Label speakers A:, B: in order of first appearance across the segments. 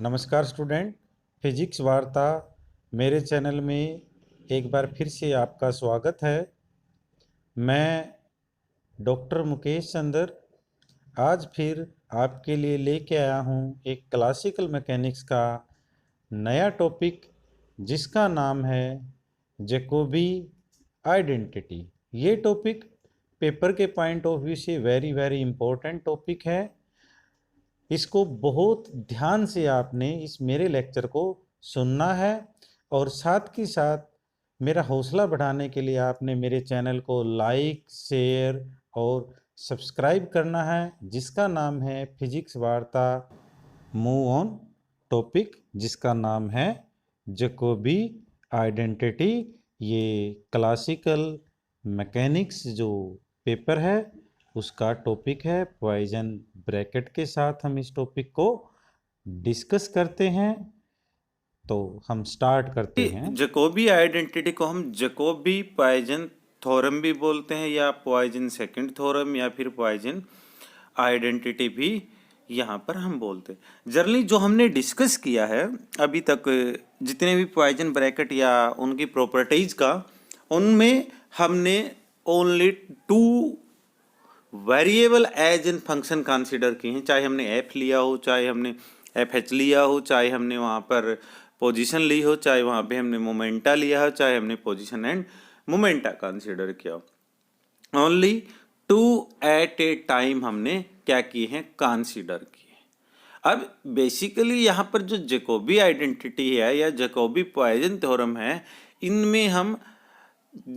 A: नमस्कार student, physics वार्ता मेरे चैनल में एक बार फिर से आपका स्वागत है। मैं डॉक्टर मुकेश चंद्र आज फिर आपके लिए लेके आया हूँ एक क्लासिकल मैकेनिक्स का नया टॉपिक जिसका नाम है जैकोबी आइडेंटिटी। ये टॉपिक पेपर के पॉइंट ऑफ व्यू से वेरी इम्पोर्टेंट टॉपिक है। इसको बहुत ध्यान से आपने इस मेरे लेक्चर को सुनना है और साथ के साथ मेरा हौसला बढ़ाने के लिए आपने मेरे चैनल को लाइक, शेयर और सब्सक्राइब करना है, जिसका नाम है फिजिक्स वार्ता मूव ऑन टॉपिक, जिसका नाम है जैकोबी आइडेंटिटी। ये क्लासिकल मैकेनिक्स जो पेपर है उसका टॉपिक है। पॉइजन ब्रैकेट के साथ हम इस टॉपिक को डिस्कस करते हैं, तो हम स्टार्ट करते हैं।
B: जैकोबी आइडेंटिटी को हम जैकोबी पॉइजन थ्योरम भी बोलते हैं, या पॉइजन सेकंड थ्योरम, या फिर पॉइजन आइडेंटिटी भी यहाँ पर हम बोलते हैं। जनरली जो हमने डिस्कस किया है अभी तक, जितने भी पॉइजन ब्रैकेट या उनकी प्रॉपर्टीज का, उनमें हमने only 2 variable as an function consider किए हैं। चाहे हमने एफ लिया हो, चाहे हमने एफ एच लिया हो, चाहे हमने वहाँ पर पोजीशन ली हो, चाहे वहाँ पे हमने मोमेंटा लिया हो, चाहे हमने पोजीशन एंड मोमेंटा कंसीडर किया हो। ओनली 2 एट ए टाइम हमने क्या किए हैं, कंसीडर किए। अब बेसिकली यहाँ पर जो जैकोबी आइडेंटिटी है या जैकोबी पॉइजन थ्योरम है, इनमें हम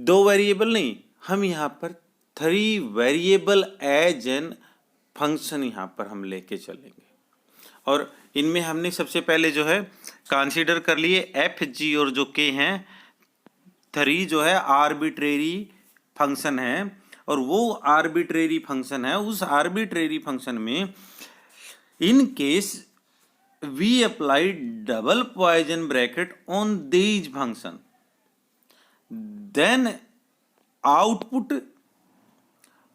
B: 2 वेरिएबल नहीं, हम यहाँ पर 3 वेरिएबल एज एन फंक्शन यहाँ पर हम लेके चलेंगे। और इनमें हमने सबसे पहले जो है कंसीडर कर लिए एफ जी और जो के हैं 3 जो है आर्बिट्रेरी फंक्शन है। और वो आर्बिट्रेरी फंक्शन है, उस आर्बिट्रेरी फंक्शन में in case we apply double Poisson bracket on these function, then output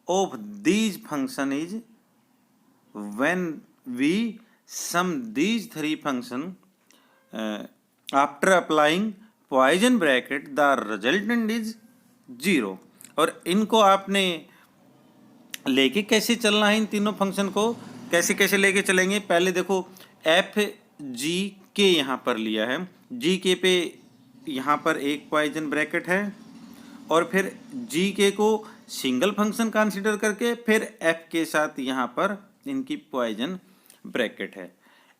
B: of these function is when we sum these 3 function after applying Poisson bracket the resultant is 0। और इनको आपने लेके कैसे चलना है, इन तीनों फंक्शन को कैसे कैसे लेके चलेंगे। पहले देखो एफ जी के यहाँ पर लिया है, जी के पे यहाँ पर एक पॉइजन ब्रैकेट है, और फिर जी के को सिंगल फंक्शन कंसीडर करके फिर एफ के साथ यहाँ पर इनकी पॉइजन ब्रैकेट है।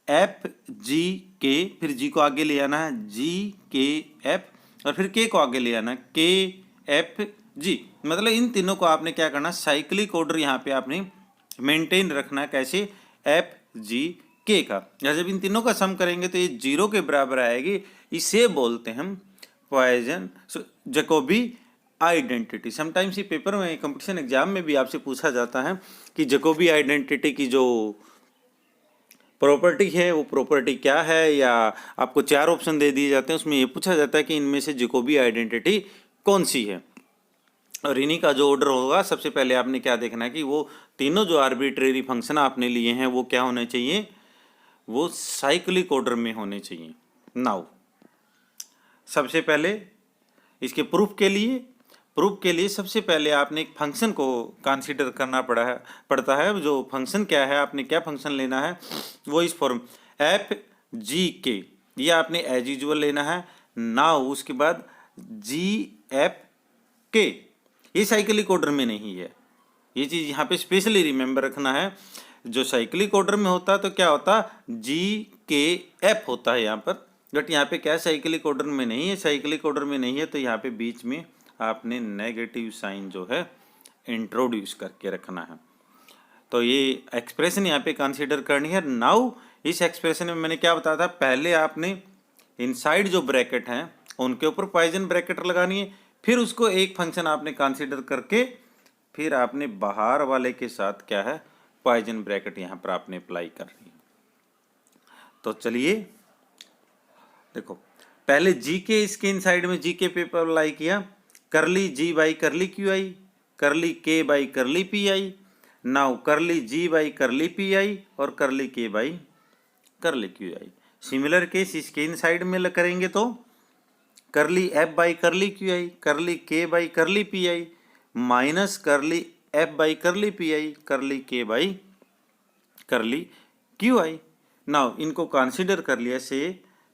B: एफ जी के, फिर जी को आगे ले आना है जी के एफ, और फिर के को आगे ले आना के एफ जी। मतलब इन तीनों को आपने क्या करना, साइक्लिक ऑर्डर यहाँ पे आपने मेंटेन रखना। कैसे, एफ जी के का जब इन तीनों का सम करेंगे तो ये 0 के बराबर आएगी। इसे बोलते हैं हम पॉइजन जैकोबी आइडेंटिटी। समटाइम्स ये पेपर में, कंपटीशन एग्जाम में भी आपसे पूछा जाता है कि जैकोबी आइडेंटिटी की जो प्रॉपर्टी है वो प्रॉपर्टी क्या है, या आपको 4 ऑप्शन दे दिए जाते हैं, उसमें ये पूछा जाता है कि इनमें से जैकोबी आइडेंटिटी कौन सी है। और इन्हीं का जो ऑर्डर होगा, सबसे पहले आपने क्या देखना है कि वो तीनों जो आर्बिट्रेरी फंक्शन आपने लिए हैं वो क्या होने चाहिए, वो साइक्लिक ऑर्डर में होने चाहिए। नाउ सबसे पहले इसके प्रूफ के लिए सबसे पहले आपने एक फंक्शन को कंसीडर करना पड़ता है। जो फंक्शन क्या है, आपने क्या फंक्शन लेना है, वो इस फॉर्म एफ जी के, ये आपने एज यूजुअल लेना है। नाउ उसके बाद जी एफ के, ये साइक्लिक ऑर्डर में नहीं है, ये चीज़ यहाँ पे स्पेशली रिमेंबर रखना है। जो साइक्लिक ऑर्डर में होता तो क्या होता, जी के एफ होता है यहाँ पर, बट यहाँ पे क्या साइक्लिक ऑर्डर में नहीं है। साइक्लिक ऑर्डर में नहीं है तो यहाँ पे बीच में आपने नेगेटिव साइन जो है इंट्रोड्यूस करके रखना है। तो ये एक्सप्रेशन यहाँ पे कंसीडर करनी है। नाउ इस एक्सप्रेशन में मैंने क्या बताया था, पहले आपने इनसाइड जो ब्रैकेट हैं उनके ऊपर पॉइजन ब्रैकेट लगानी है, फिर उसको एक फंक्शन आपने कंसीडर करके फिर आपने बाहर वाले के साथ क्या है, पॉइजन ब्रैकेट यहाँ पर आपने अप्लाई करनी है। तो चलिए देखो, पहले जी के इसके इनसाइड में जी के पेपर अप्लाई किया, करली जी बाई करली क्यू आई, करली K by curly P I. Now करली जी बाई करली पी आई और करली K by curly Q I. Similar case इसके इन साइड में करेंगे तो curly F by curly Q I, करली K by curly P I, minus curly F by curly P I, करली K by curly Q I. Now इनको consider कर लिया से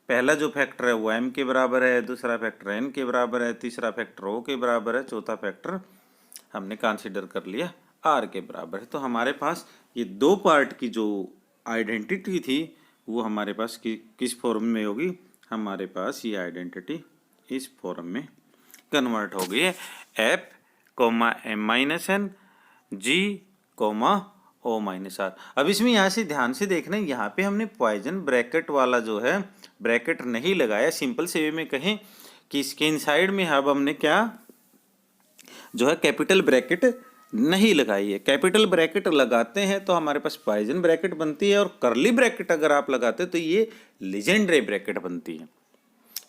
B: पहला जो फैक्टर है वो m के बराबर है, दूसरा फैक्टर n के बराबर है, तीसरा फैक्टर o के बराबर है, चौथा फैक्टर हमने कंसीडर कर लिया r के बराबर है। तो हमारे पास ये दो पार्ट की जो आइडेंटिटी थी वो हमारे पास किस फॉर्म में होगी, हमारे पास ये आइडेंटिटी इस फॉर्म में कन्वर्ट हो गई है, f comma m minus n g comma o minus r. अब इसमें यहाँ से ध्यान से देखना, यहाँ पे हमने पॉइजन ब्रैकेट वाला जो है ब्रैकेट नहीं लगाया। सिंपल से वे में कहें कि इसके इनसाइड में अब हमने क्या जो है कैपिटल ब्रैकेट नहीं लगाई है। कैपिटल ब्रैकेट लगाते हैं तो हमारे पास पॉइजन ब्रैकेट बनती है, और करली ब्रैकेट अगर आप लगाते हैं तो ये लीजेंड्रे ब्रैकेट बनती है,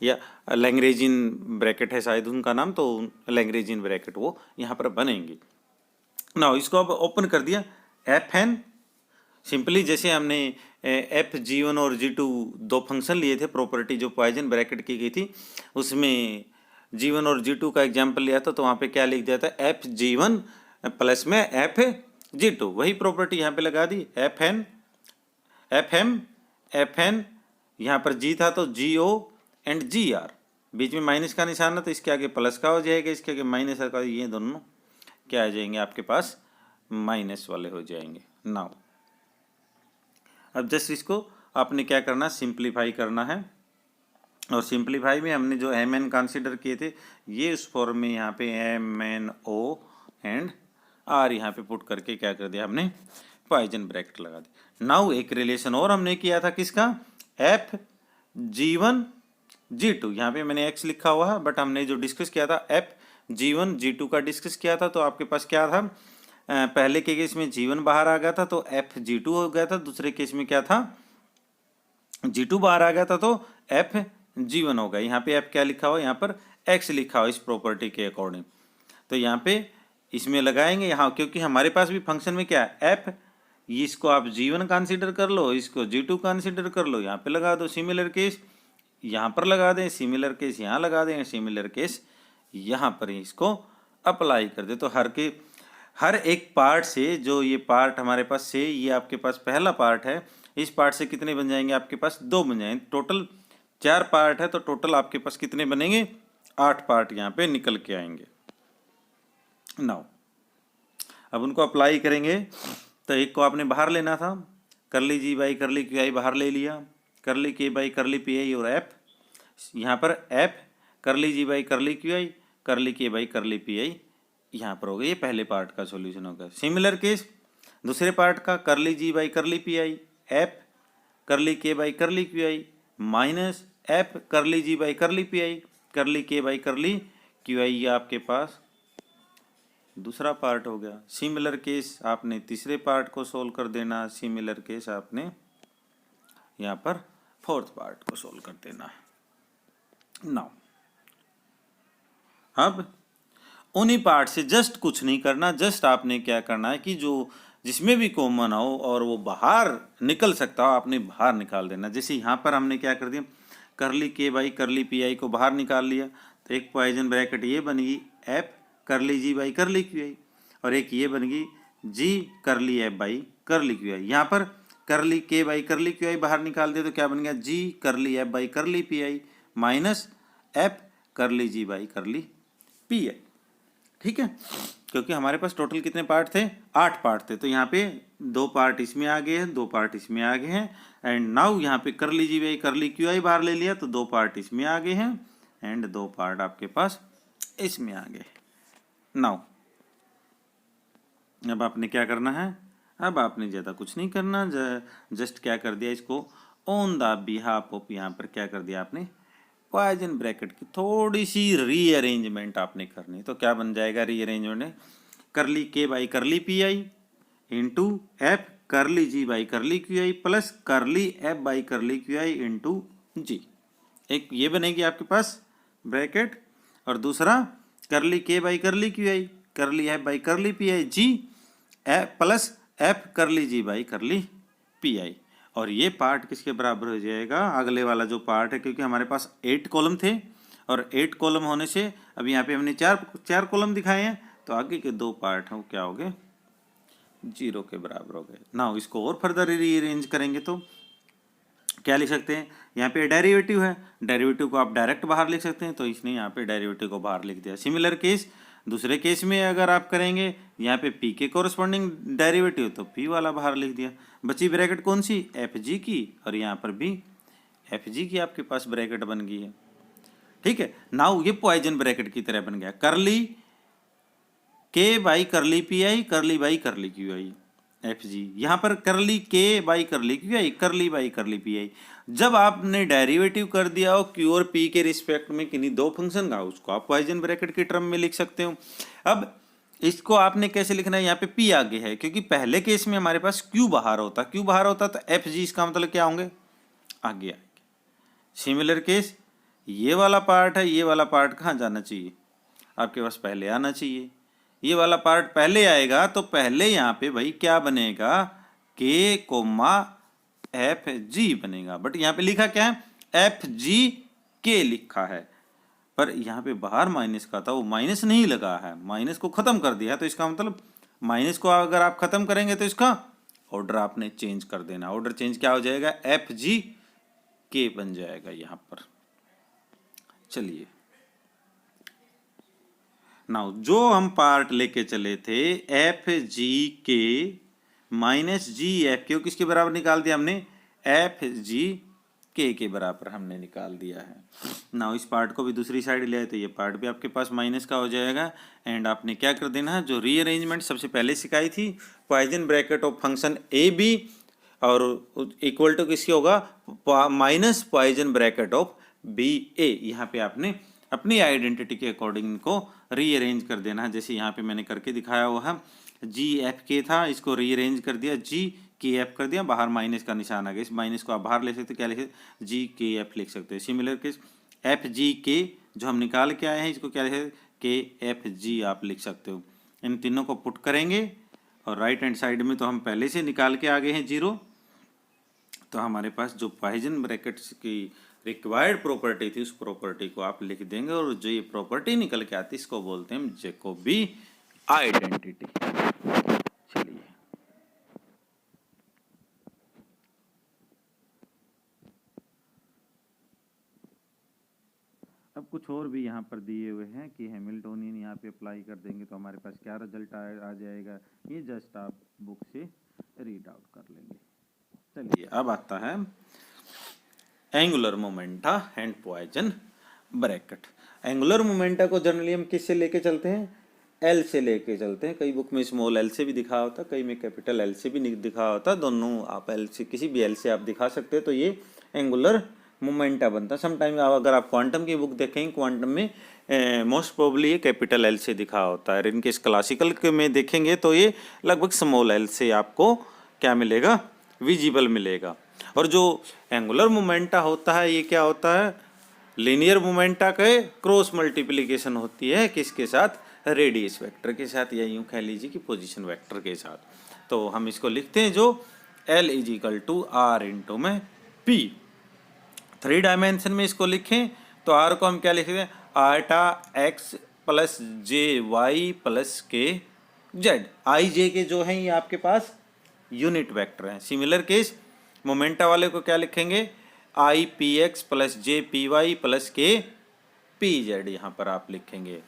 B: या लैंग्रेजिन ब्रैकेट है शायद उनका नाम, तो लैंग्रेजिन ब्रैकेट वो यहाँ पर बनेंगी। ना इसको अब ओपन कर दिया, एफ एन सिंपली जैसे हमने एफ जी वन और जी टू दो फंक्शन लिए थे, प्रॉपर्टी जो पॉइजन ब्रैकेट की गई थी उसमें जी वन और जी टू का एग्जाम्पल लिया था, तो वहाँ पे क्या लिख दिया था, एफ जी वन प्लस में एफ जी टू, वही प्रॉपर्टी यहाँ पे लगा दी, F N F M F N, यहाँ पर जी था तो जी ओ एंड जी आर, बीच में माइनस का निशान है तो इसके आगे प्लस का हो जाएगा, इसके आगे माइनस का, ये दोनों क्या आ जाएंगे आपके पास माइनस वाले हो जाएंगे। नाउ अब जस्ट इसको आपने क्या करना, सिंप्लीफाई करना है, और सिंप्लीफाई में हमने जो एम एन कंसिडर किए थे ये उस फॉर्म में यहाँ पे m n o and r यहाँ पे पुट करके क्या कर दिया हमने, पॉइजन ब्रैकेट लगा दी। नाउ एक रिलेशन और हमने किया था किसका, एफ जी वन जी टू, यहाँ पे मैंने एक्स लिखा हुआ है बट हमने जो डिस्कस किया था F G one g two का डिस्कस किया था, तो आपके पास क्या था, पहले के केस में जी वन बाहर आ गया था तो एफ जी टू हो गया था, दूसरे केस में क्या था, जी टू बाहर आ गया था तो एफ जी वन हो गया। यहाँ पे एफ क्या लिखा हुआ, यहाँ पर एक्स लिखा हुआ इस प्रॉपर्टी के अकॉर्डिंग, तो यहाँ पे इसमें लगाएंगे यहाँ, क्योंकि हमारे पास भी फंक्शन में क्या है एफ, इसको आप जी वन कंसिडर कर लो, इसको जी टू कंसिडर कर लो, यहाँ पे लगा दो, सिमिलर केस यहाँ पर लगा दें, सिमिलर केस यहाँ लगा दें, सिमिलर केस यहाँ पर ही इसको अप्लाई कर दे। तो हर एक पार्ट से, जो ये पार्ट हमारे पास से, ये आपके पास पहला पार्ट है, इस पार्ट से कितने बन जाएंगे आपके पास, दो बन जाएंगे, टोटल 4 पार्ट है, तो टोटल आपके पास कितने बनेंगे, 8 पार्ट यहाँ पे निकल के आएंगे। नाउ अब उनको अप्लाई करेंगे, तो एक को आपने बाहर लेना था, करली जी बाई करली क्यू आई बाहर ले लिया, करली K by curly P I और एफ, यहाँ पर F curly ji by curly Q I, करली K by curly P I यहाँ पर हो गया, ये पहले पार्ट का सॉल्यूशन होगा। सिमिलर केस दूसरे पार्ट का, curly ji by curly P I, F curly K by curly Q I, minus F curly ji by curly P I, करली K by curly Q I, ये आपके पास दूसरा part हो गया। Similar case आपने तीसरे पार्ट को सोल्व कर देना, सिमिलर केस आपने यहाँ पर फोर्थ पार्ट को सोल्व कर देना है। नाउ अब उन्हीं पार्ट से जस्ट कुछ नहीं करना, जस्ट आपने क्या करना है कि जो जिसमें भी कॉमन हो और वो बाहर निकल सकता हो, आपने बाहर निकाल देना। जैसे यहाँ पर हमने क्या कर दिया, करली K by curly P I को बाहर निकाल लिया, तो एक पॉइजन ब्रैकेट ये बनेगी F curly ji by curly Q I, और एक ये बनेगी जी करली F by curly Q I. यहाँ पर करली K by curly Q I बाहर निकाल दिया तो क्या बन गया, जी करली F by curly P I minus F curly ji by curly P I. ठीक है, क्योंकि हमारे पास टोटल कितने पार्ट थे, 8 पार्ट थे, तो यहाँ पे 2 पार्ट इसमें आ गए हैं, 2 पार्ट इसमें आ गए हैं, एंड नाउ यहाँ पे करली जी बाई करली क्यू आई बाहर ले लिया तो 2 पार्ट इसमें आ गए हैं, एंड 2 पार्ट आपके पास इसमें आ गए। नाउ अब आपने क्या करना है, अब आपने ज़्यादा कुछ नहीं करना, जस्ट क्या कर दिया, इसको ऑन द बिहाफ ऑफ, यहाँ पर क्या कर दिया आपने, पॉइजन ब्रैकेट की थोड़ी सी रीअरेंजमेंट आपने करनी। तो क्या बन जाएगा रीअरेंजमेंट, करली K by curly P I into F curly ji by curly Q I plus curly F by curly Q I into G. एक ये बनेगी आपके पास ब्रैकेट, और दूसरा करली K by curly Q I curly F by curly P i g f plus f curly ji by curly P I, और ये part किसके बराबर हो जाएगा, अगले वाला जो पार्ट है, क्योंकि हमारे पास 8 कॉलम थे और 8 कॉलम होने से अब यहाँ पे हमने चार कॉलम दिखाए हैं, तो आगे के 2 पार्ट हैं वो क्या हो गए, 0 के बराबर हो गए। ना इसको और फर्दर रीअरेंज करेंगे तो क्या लिख सकते हैं, यहाँ पे डेरिवेटिव है, डेरिवेटिव को आप डायरेक्ट बाहर लिख सकते हैं, तो इसने यहाँ पे डेरिवेटिव को बाहर लिख दिया। सिमिलर केस दूसरे केस में अगर आप करेंगे, यहाँ पे p के कोरस्पॉन्डिंग डेरिवेटिव, तो p वाला बाहर लिख दिया। बची ब्रैकेट कौन सी, fg की, और यहाँ पर भी fg की आपके पास ब्रैकेट बन गई है। ठीक है, नाउ ये पॉइजन ब्रैकेट की तरह बन गया, करली k by curly P I, करली by curly Q I, F G. यहाँ पर करली K by curly Q I, करली बाई करली पी आई। जब आपने डेरिवेटिव कर दिया हो क्यू और पी के रिस्पेक्ट में किन्हीं 2 फंक्शन का, उसको आप पॉइजन ब्रैकेट के टर्म में लिख सकते हो। अब इसको आपने कैसे लिखना है, यहाँ पे पी आगे है, क्योंकि पहले केस में हमारे पास क्यू बाहर होता, क्यू बाहर होता तो एफ जी, इसका मतलब क्या होंगे, आगे आएंगे। सिमिलर केस ये वाला पार्ट है, ये वाला पार्ट कहाँ जाना चाहिए, आपके पास पहले आना चाहिए। ये वाला पार्ट पहले आएगा तो पहले यहाँ पे भाई क्या बनेगा, के कोमा एफ जी बनेगा, बट यहाँ पे लिखा क्या है, एफ जी के लिखा है, पर यहाँ पे बाहर माइनस का था, वो माइनस नहीं लगा है, माइनस को खत्म कर दिया, तो इसका मतलब माइनस को अगर आप खत्म करेंगे तो इसका ऑर्डर आपने चेंज कर देना। ऑर्डर चेंज क्या हो जाएगा, एफ जी के बन जाएगा यहाँ पर। चलिए नाउ जो हम पार्ट लेके चले थे एफ जी के माइनस जी एफ के, किसके बराबर निकाल दिया हमने, एफ जी के बराबर हमने निकाल दिया है। नाउ इस पार्ट को भी दूसरी साइड ले आए तो ये पार्ट भी आपके पास माइनस का हो जाएगा। एंड आपने क्या कर देना है, जो रीअरेंजमेंट सबसे पहले सिखाई थी, Poisson bracket of function A B और इक्वल टू किसकी होगा, minus Poisson bracket of B A. यहाँ पे आपने अपनी आइडेंटिटी के अकॉर्डिंग को रीअरेंज कर देना है। जैसे यहाँ पे मैंने करके दिखाया हुआ है, जी एफ के था, इसको रीअरेंज कर दिया, जी के एफ कर दिया, बाहर माइनस का निशान आ गया, इस माइनस को आप बाहर ले सकते, क्या लिख सकते, जी के एफ लिख सकते हैं। सिमिलर केस एफ जी के जो हम निकाल के आए हैं, इसको क्या लिखे, के एफ जी आप लिख सकते हो। इन तीनों को पुट करेंगे और राइट हैंड साइड में तो हम पहले से निकाल के आ गए हैं 0, तो हमारे पास जो पॉइजन ब्रैकेट्स की रिक्वायर्ड प्रॉपर्टी थी उस प्रॉपर्टी को आप लिख देंगे, और जो ये प्रॉपर्टी निकल के आती है इसको बोलते हैं जैकोबी आइडेंटिटी। चलिए अब कुछ और भी यहाँ पर दिए हुए हैं कि हैमिल्टोनियन यहाँ पे अप्लाई कर देंगे तो हमारे पास क्या रिजल्ट आ जाएगा, ये जस्ट आप बुक से रीड आउट कर लेंगे। चलिए अब आता है angular momenta and poison bracket. Angular momenta को जनरली हम किससे लेके चलते हैं, एल से लेके चलते हैं। कई बुक में स्मॉल एल से भी दिखा होता, कई में कैपिटल एल से भी दिखा होता, दोनों आप एल से किसी भी एल से आप दिखा सकते हैं, तो ये एंगुलर मोमेंटा बनता है। समटाइम अगर आप क्वांटम की बुक देखेंगे, क्वांटम में मोस्ट प्रोबेबली ये कैपिटल एल से दिखा होता है, इनके क्लासिकल में देखेंगे तो ये लगभग स्मॉल एल से आपको क्या मिलेगा, विजिबल मिलेगा। और जो एंगुलर मोमेंटा होता है ये क्या होता है, लीनियर मोमेंटा के क्रॉस मल्टीप्लिकेशन होती है किसके साथ, रेडियस वेक्टर के साथ, या यूँ कह लीजिए कि पोजीशन वेक्टर के साथ। तो हम इसको लिखते हैं जो L = R इंटू में P। 3 डायमेंशन में इसको लिखें तो R को हम क्या लिखते हैं, आटा x plus j y plus k z. I j k जो हैं ये आपके पास यूनिट वेक्टर हैं। सिमिलर केस मोमेंटा वाले को क्या लिखेंगे, i p x plus j p Y plus k p z, यहाँ पर आप लिखेंगे।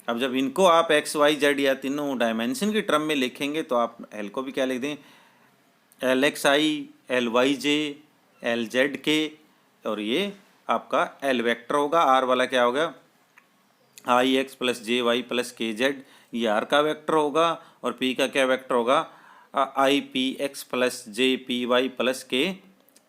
B: अब जब इनको आप एक्स वाई जेड या तीनों डायमेंशन के टर्म में लिखेंगे तो आप एल को भी क्या लिख दें, एल एक्स आई, एल वाई जे, एल जेड के, और ये आपका एल वेक्टर होगा। आर वाला क्या होगा, i x plus j y plus k z, ये आर का वेक्टर होगा। और पी का क्या वेक्टर होगा, i p x plus j p Y plus k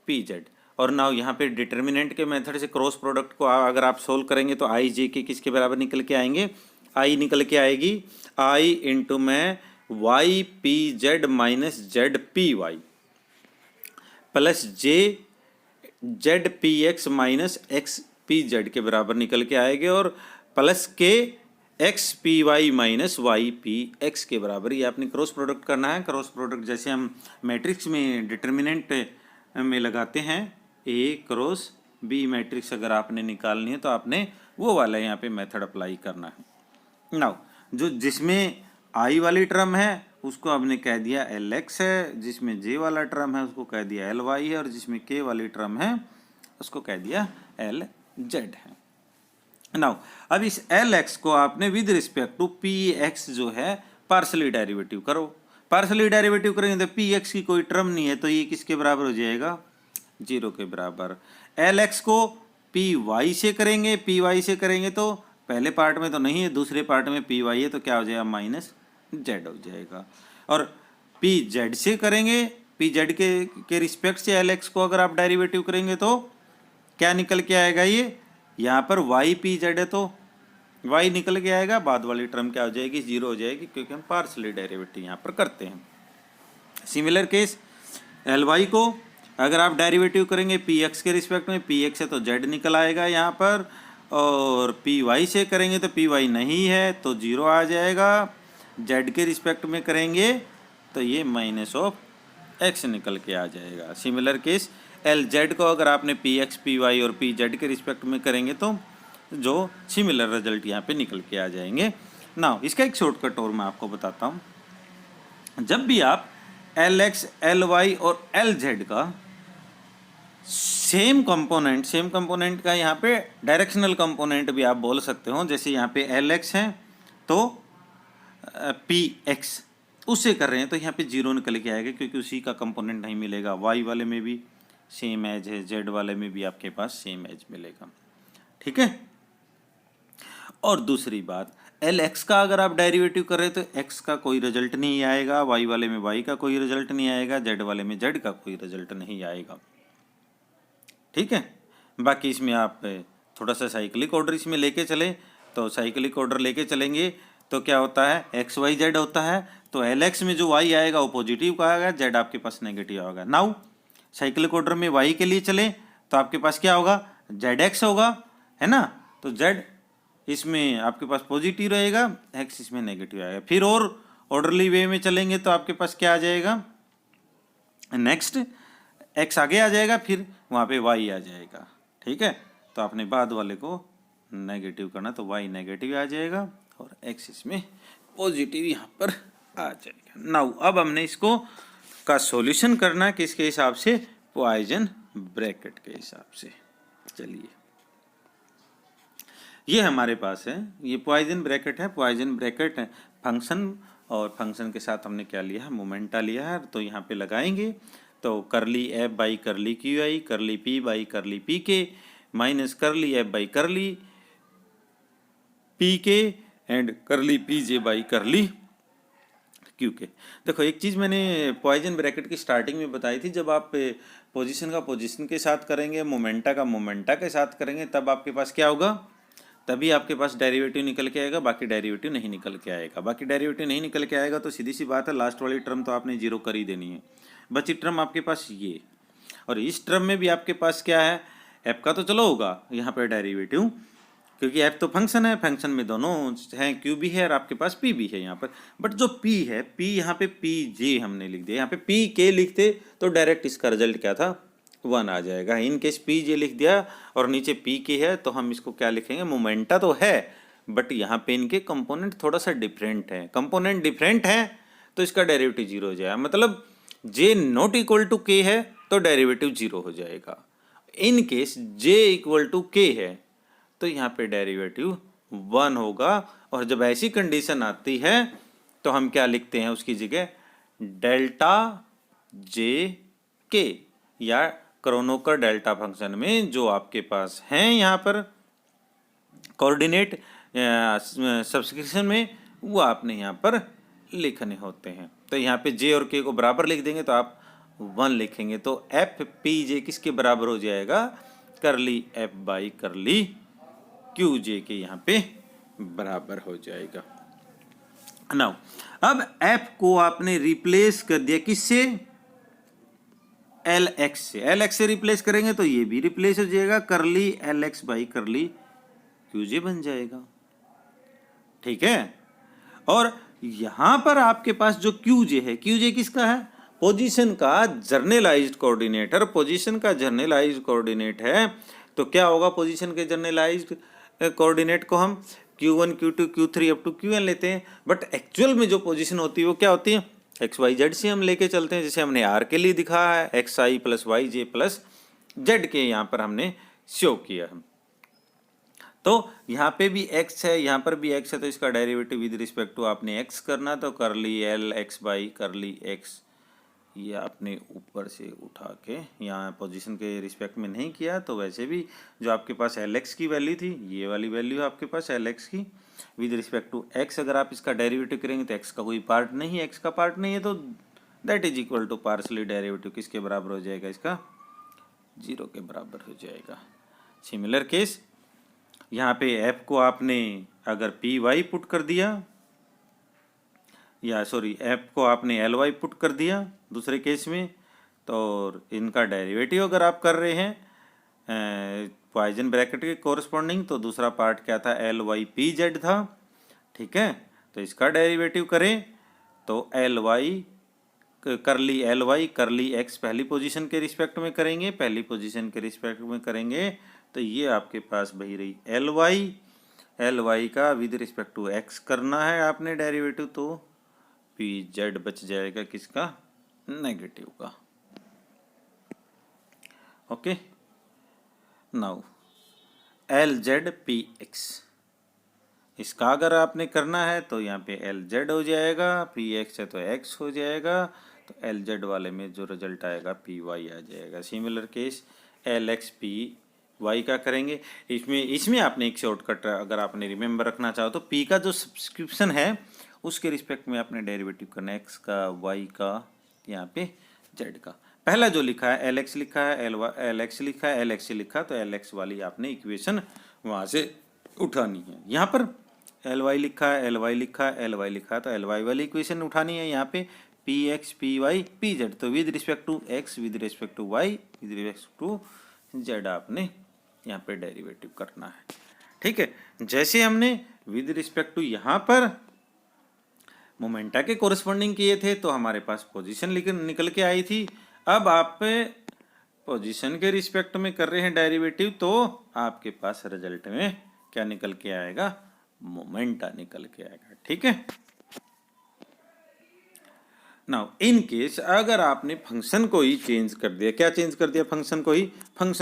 B: p z. और नाउ यहाँ पे डिटर्मिनेंट के मेथड से क्रॉस प्रोडक्ट को अगर आप सोल्व करेंगे तो आई जे के किसके बराबर निकल के आएंगे, आई निकल के आएगी आई इंटू में Y P Z minus Z P Y plus J Z P X minus X P Z के बराबर निकल के आएंगे, और प्लस के X P Y minus Y P X के बराबर। ये आपने क्रॉस प्रोडक्ट करना है। क्रॉस प्रोडक्ट जैसे हम मैट्रिक्स में डिटर्मिनेंट में लगाते हैं ए क्रॉस बी मैट्रिक्स अगर आपने निकालनी है तो आपने वो वाला यहाँ पे मेथड अप्लाई करना है। नाउ जो जिसमें आई वाली टर्म है उसको आपने कह दिया एल एक्स है, जिसमें जे वाला टर्म है उसको कह दिया एल वाई है, और जिसमें के वाली टर्म है उसको कह दिया एल जेड है। नाउ अब इस एल एक्स को आपने with respect to p x जो है पार्शली डेरिवेटिव करो। पार्शली डेरिवेटिव करेंगे तो पी एक्स की कोई टर्म नहीं है तो ये किसके बराबर हो जाएगा, 0 के बराबर। एल एक्स को पी वाई से करेंगे, पी वाई से करेंगे तो पहले पार्ट में तो नहीं है, दूसरे पार्ट में पी वाई है तो क्या हो जाएगा, माइनस जेड हो जाएगा। और पी जेड से करेंगे, पी जेड के रिस्पेक्ट से एल एक्स को अगर आप डेरिवेटिव करेंगे तो क्या निकल के आएगा, ये यहाँ पर वाई पी जेड है तो वाई निकल के आएगा, बाद वाली टर्म क्या हो जाएगी, 0 हो जाएगी, क्योंकि हम पार्शली डेरिवेटिव यहाँ पर करते हैं। सिमिलर केस एल वाई को अगर आप डेरिवेटिव करेंगे पी एक्स के रिस्पेक्ट में, पी एक्स है तो जेड निकल आएगा यहाँ पर, और पी वाई से करेंगे तो पी वाई नहीं है तो 0 आ जाएगा, जेड के रिस्पेक्ट में करेंगे तो ये माइनस ऑफ एक्स निकल के आ जाएगा। सिमिलर केस एल जेड को अगर आपने पी एक्स पी वाई और पी जेड के रिस्पेक्ट में करेंगे तो जो सिमिलर रिजल्ट यहाँ पे निकल के आ जाएंगे। नाउ इसका एक शॉर्टकट और मैं आपको बताता हूँ। जब भी आप एल एक्स एल वाई और एल जेड का सेम कंपोनेंट का यहाँ पे डायरेक्शनल कंपोनेंट भी आप बोल सकते हो, जैसे यहाँ पे एल एक्स है तो पी एक्स उससे कर रहे हैं तो यहाँ पे 0 निकल के आएगा, क्योंकि उसी का कंपोनेंट नहीं मिलेगा। वाई वाले में भी सेम एज है, जेड वाले में भी आपके पास सेम एज मिलेगा, ठीक है। और दूसरी बात, एल एक्स का अगर आप डेरिवेटिव कर रहे हैं तो एक्स का कोई रिजल्ट नहीं आएगा, वाई वाले में वाई का कोई रिजल्ट नहीं आएगा, जेड वाले में जेड का कोई रिजल्ट नहीं आएगा, ठीक है। बाकी इसमें आप थोड़ा सा साइक्लिक ऑर्डर इसमें लेके चले तो साइक्लिक ऑर्डर लेके चलेंगे तो क्या होता है, एक्स वाई जेड होता है, तो एल एक्स में जो वाई आएगा वो पॉजिटिव का आएगा, जेड आपके पास नेगेटिव आएगा। नाउ साइक्लिक ऑर्डर में वाई के लिए चले तो आपके पास क्या होगा, जेड एक्स होगा, है ना, तो जेड इसमें आपके पास पॉजिटिव रहेगा, एक्स इसमें नेगेटिव आएगा। फिर और ऑर्डरली वे में चलेंगे तो आपके पास क्या आ जाएगा, नेक्स्ट एक्स आगे आ जाएगा, फिर वहाँ पे वाई आ जाएगा, ठीक है। तो आपने बाद वाले को नेगेटिव करना तो वाई नेगेटिव आ जाएगा और एक्स इसमें पॉजिटिव यहाँ पर आ जाएगा। नाउ अब हमने इसको का सॉल्यूशन करना किसके हिसाब से, पॉइजन ब्रैकेट के हिसाब से। चलिए ये हमारे पास है, ये पॉइजन ब्रैकेट है। पॉइजन ब्रैकेट है फंक्शन, और फंक्शन के साथ हमने क्या लिया है, मोमेंटा लिया है, तो यहाँ पे लगाएंगे तो curly F by curly Q I, curly P by curly P K, minus curly F by curly P K and curly P J by curly Q K. देखो एक चीज़ मैंने पॉइजन ब्रैकेट की स्टार्टिंग में बताई थी, जब आप पोजीशन का पोजीशन के साथ करेंगे, मोमेंटा का मोमेंटा के साथ करेंगे, तब आपके पास क्या होगा, तभी आपके पास डेरिवेटिव निकल के आएगा, बाकी डेरिवेटिव नहीं निकल के आएगा। बाकी डेरिवेटिव नहीं निकल के आएगा तो सीधी सी बात है, लास्ट वाली टर्म तो आपने 0 कर ही देनी है। बची टर्म आपके पास ये, और इस टर्म में भी आपके पास क्या है, एफ का तो चलो होगा यहाँ पर डेरिवेटिव, क्योंकि एफ तो फंक्शन है, फंक्शन में दोनों हैं, क्यू भी है और आपके पास पी भी है यहाँ पर। बट जो पी है, पी यहाँ पे पी जे हमने लिख दिया, यहाँ पे पी के लिखते तो डायरेक्ट इसका रिजल्ट क्या था, 1 आ जाएगा। इन केस पी जे लिख दिया और नीचे पी के है तो हम इसको क्या लिखेंगे, मोमेंटा तो है बट यहाँ पे इनके कंपोनेंट थोड़ा सा डिफरेंट है। कंपोनेंट डिफरेंट है तो इसका डेरिवेटिव 0 हो जाएगा, मतलब जे नॉट इक्वल टू के है तो डेरिवेटिव 0 हो जाएगा। In case j equal to k है तो यहाँ पे डेरिवेटिव 1 होगा। और जब ऐसी कंडीशन आती है तो हम क्या लिखते हैं उसकी जगह, डेल्टा जे के, या क्रोनोकर डेल्टा फंक्शन में जो आपके पास हैं यहाँ पर कोऑर्डिनेट सब्सक्रिप्शन में, वो आपने यहाँ पर लिखने होते हैं। तो यहाँ पे जे और के को बराबर लिख देंगे तो आप 1 लिखेंगे, तो एफ पी जे किसके बराबर हो जाएगा, करली एफ बाई करली क्यू जे के यहाँ पे बराबर हो जाएगा। नाउ अब एफ को आपने रिप्लेस कर दिया किससे, एल एक्स से। एल एक्स से रिप्लेस करेंगे तो ये भी रिप्लेस हो जाएगा, curly L X by curly Q J बन जाएगा, ठीक है। और यहां पर आपके पास जो क्यू जे है, क्यू जे किसका है, पोजीशन का जर्नलाइज्ड कोऑर्डिनेट है, पोजीशन का जर्नलाइज्ड कोऑर्डिनेट है तो क्या होगा, पोजीशन के जर्नलाइज्ड कोऑर्डिनेट को हम Q1 Q2 Q3 up to Qn लेते हैं, बट एक्चुअल में जो पोजीशन होती है वो क्या होती है, एक्स वाई जेड से हम लेके चलते हैं, जैसे हमने आर के लिए दिखा है एक्स आई प्लस वाई जे प्लस जेड के यहाँ पर हमने शो किया है। तो यहाँ पे भी x है, यहाँ पर भी x है, तो इसका डेरिवेटिव विद रिस्पेक्ट टू आपने x करना, तो कर ली एल एक्स बाई कर ली x, ये आपने ऊपर से उठा के यहाँ पोजीशन के रिस्पेक्ट में नहीं किया, तो वैसे भी जो आपके पास एल एक्स की वैल्यू थी, ये वाली वैल्यू है आपके पास एल एक्स की विद रिस्पेक्ट टू x, अगर आप इसका डेरिवेटिव करेंगे तो x का कोई पार्ट नहीं है, x का पार्ट नहीं है, तो that is equal to partially derivative किसके बराबर हो जाएगा, इसका 0 के बराबर हो जाएगा। सिमिलर केस यहाँ पे f को आपने अगर पी वाई पुट कर दिया, या सॉरी f को आपने एल वाई पुट कर दिया दूसरे केस में, तो इनका डेरिवेटिव अगर आप कर रहे हैं पॉइजन ब्रैकेट के कोरस्पॉन्डिंग, तो दूसरा पार्ट क्या था, एल वाई पी जेड था, ठीक है। तो इसका डेरिवेटिव करें तो एल वाई करली एल वाई करली एक्स पहली पोजीशन के रिस्पेक्ट में करेंगे, पहली पोजीशन के रिस्पेक्ट में करेंगे तो ये आपके पास बही रही एल वाई का विद रिस्पेक्ट टू एक्स करना है आपने डेरिवेटिव, तो पी जेड बच जाएगा किसका, नेगेटिव का। Okay, now L Z P x, इसका अगर आपने करना है तो यहाँ पे एल जेड हो जाएगा, पी एक्स है तो एक्स हो जाएगा, तो एल जेड वाले में जो रिजल्ट आएगा पी वाई आ जाएगा। Similar case l x P y का करेंगे, इसमें आपने एक शॉर्टकट अगर आपने रिमेंबर रखना चाहो तो पी का जो सब्सक्रिप्शन है उसके रिस्पेक्ट में आपने डेरिवेटिव करना है, एक्स का, वाई का, यहाँ पे जेड का। पहला जो लिखा है एल एक्स लिखा है, एल एक्स लिखा है, एल एक्स लिखा, तो एल एक्स वाली आपने इक्वेशन वहाँ से उठानी है। यहाँ पर एल वाई लिखा है, एल वाई लिखा है, एल वाई लिखा है, तो एल वाई वाली इक्वेशन उठानी है। यहाँ पे P X P Y P Z, तो with respect to X with respect to Y with respect to Z आपने यहाँ पे डेरिवेटिव करना है, ठीक है। जैसे हमने विद रिस्पेक्ट टू यहाँ पर मोमेंटा के कोरस्पॉन्डिंग किए थे तो हमारे पास पोजीशन निकल के आई थी, अब आप पोजीशन के रिस्पेक्ट में कर रहे हैं डेरिवेटिव, तो आपके पास रिजल्ट में क्या निकल के आएगा, मोमेंटा निकल के आएगा, ठीक है। नाउ इन केस अगर आपने फंक्शन को ही चेंज कर दिया, क्या चेंज कर दिया, फंक्शन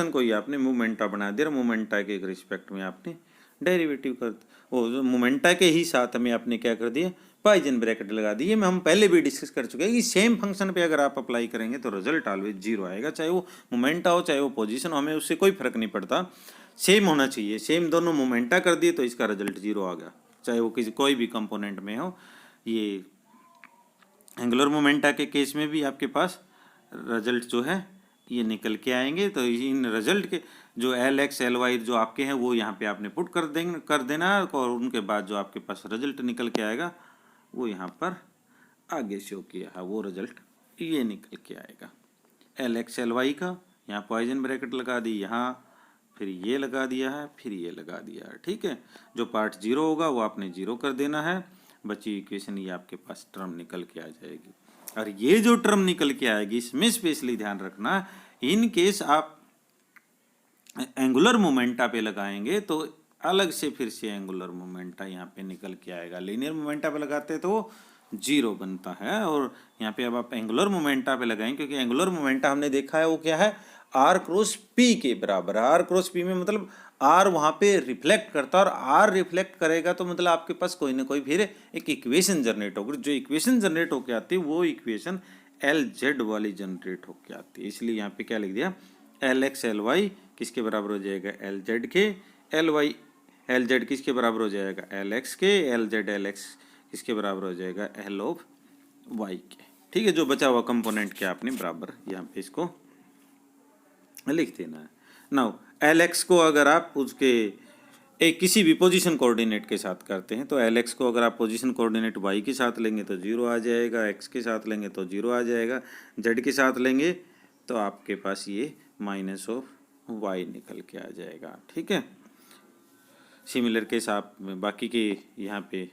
B: को ही आपने मोमेंटा बना दिया, मोमेंटा के रिस्पेक्ट में आपने डेरिवेटिव कर, वो मोमेंटा के ही साथ में आपने क्या कर दिया, पॉइजन ब्रैकेट लगा दी। ये हम पहले भी डिस्कस कर चुके हैं कि सेम फंक्शन पे अगर आप अप्लाई करेंगे तो रिजल्ट ऑलवेज 0 आएगा, चाहे वो मोमेंटा हो चाहे वो पोजीशन हो, हमें उससे कोई फर्क नहीं पड़ता, सेम होना चाहिए। सेम दोनों मोमेंटा कर दिए तो इसका रिजल्ट 0 आ गया, चाहे वो किसी कोई भी कंपोनेंट में हो। ये एंगुलर मोमेंटा के केस में भी आपके पास रिजल्ट जो है ये निकल के आएंगे, तो इन रिजल्ट के जो एल एक्स एल वाई जो आपके हैं वो यहाँ पे आपने पुट कर देना, और उनके बाद जो आपके पास रिजल्ट निकल के आएगा वो यहाँ पर आगे शो किया है, वो रिजल्ट ये निकल के आएगा एल एक्स एल वाई का। यहाँ पॉइजन ब्रैकेट लगा दी, यहाँ फिर ये लगा दिया है, फिर ये लगा दिया है, ठीक है। जो पार्ट 0 होगा वो आपने 0 कर देना है, बची इक्वेशन ये आपके पास टर्म निकल के आ जाएगी। और ये जो टर्म निकल के आएगी इसमें स्पेशली ध्यान रखना, इन केस आप एंगुलर मोमेंटा पे लगाएंगे तो अलग से फिर से एंगुलर मोमेंटा यहाँ पे निकल के आएगा। लीनियर मोमेंटा पे लगाते तो 0 बनता है, और यहाँ पे अब आप एंगुलर मोमेंटा पे लगाएंगे, क्योंकि एंगुलर मोमेंटा हमने देखा है वो क्या है, आर क्रॉस पी के बराबर है। आर क्रॉस पी में मतलब आर वहाँ पे रिफ्लेक्ट करता है, और आर रिफ्लेक्ट करेगा तो मतलब आपके पास कोई ना कोई फिर एक इक्वेशन जनरेट होगी। जो इक्वेशन जनरेट होके आती है वो इक्वेशन एल जेड वाली जनरेट होके आती है, इसलिए यहाँ पे क्या लिख दिया, एल एक्स एल वाई किसके बराबर हो जाएगा, एल जेड के, एल वाई एल जेड किसके बराबर हो जाएगा, एल एक्स के, एल जेड एल एक्स किसके बराबर हो जाएगा, एल ऑफ वाई के, ठीक है। जो बचा हुआ कंपोनेंट के आपने बराबर यहाँ पे इसको लिख देना है। नाउ एल एक्स को अगर आप उसके एक किसी भी पोजीशन कोऑर्डिनेट के साथ करते हैं, तो एल एक्स को अगर आप पोजीशन कोऑर्डिनेट वाई के साथ लेंगे तो 0 आ जाएगा, एक्स के साथ लेंगे तो 0 आ जाएगा, जेड के साथ लेंगे तो आपके पास ये माइनस ऑफ वाई निकल के आ जाएगा, ठीक है। सिमिलर केस आप बाकी के यहाँ पे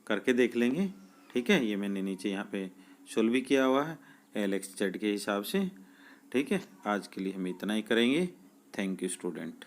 B: करके देख लेंगे, ठीक है। ये मैंने नीचे यहाँ पे सोल्व भी किया हुआ है, LXZ के हिसाब से। ठीक है, आज के लिए हम इतना ही करेंगे। Thank you student.